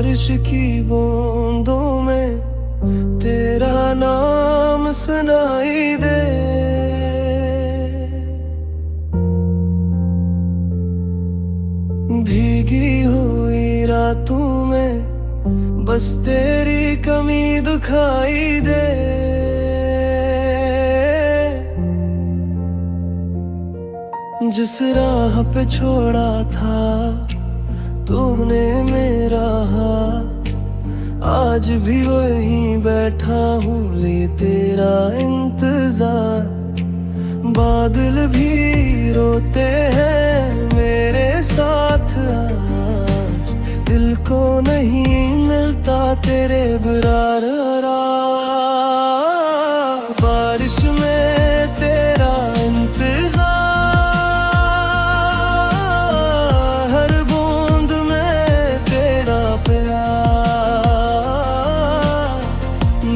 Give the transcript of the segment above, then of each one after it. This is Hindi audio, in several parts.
बारिश की बूंदों में तेरा नाम सुनाई दे। भीगी हुई रातों में बस तेरी कमी दिखाई दे। जिस राह पे छोड़ा था तूने मेरा हाथ, आज भी वहीं बैठा हूँ ले तेरा इंतजार। बादल भी रोते हैं मेरे साथ आज, दिल को नहीं मिलता तेरे बरार। बारिश में तेरा इंतजार, हर बूंद में तेरा प्यार।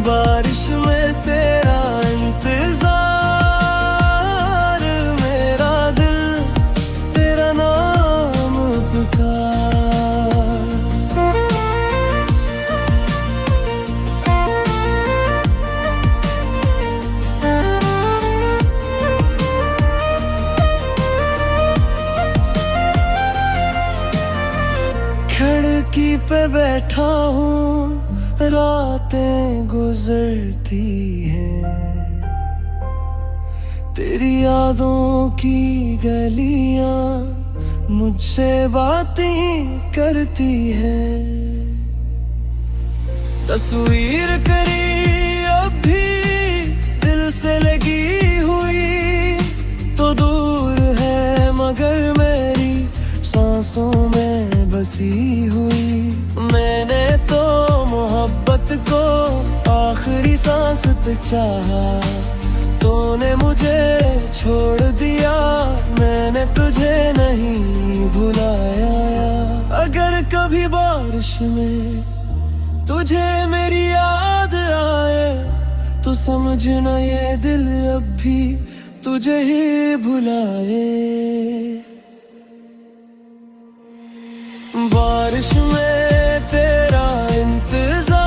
बारिश में तेरा इंतजार, मेरा दिल तेरा नाम पुकार। खिड़की पे बैठा हूँ, रातें गुजरती हैं, तेरी यादों की गलियां मुझसे बातें करती हैं। तस्वीर करी अब भी दिल से लगी हुई, तो दूर है मगर मेरी सांसों में बसी हुई। मैंने तो मोहब्बत को आखिरी सांस तक चाहा, तूने मुझे छोड़ दिया, मैंने तुझे नहीं भुलाया। अगर कभी बारिश में तुझे मेरी याद आए तो समझना ये दिल अब भी तुझे ही भुलाए। बारिश में तेरा इंतजार,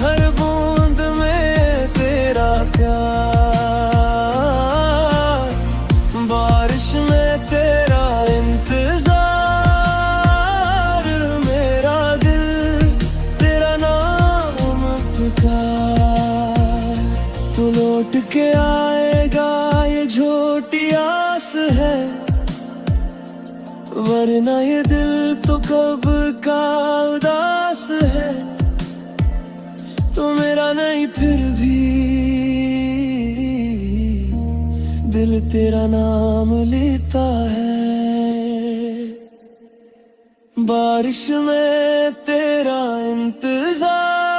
हर बूंद में तेरा प्यार। बारिश में तेरा इंतजार, मेरा दिल तेरा नाम पुकार। तू लौट के आएगा ये झूठी आस है, वरना ये दिल तो कब का उदास है। तो मेरा नहीं फिर भी दिल तेरा नाम लेता है। बारिश में तेरा इंतजार,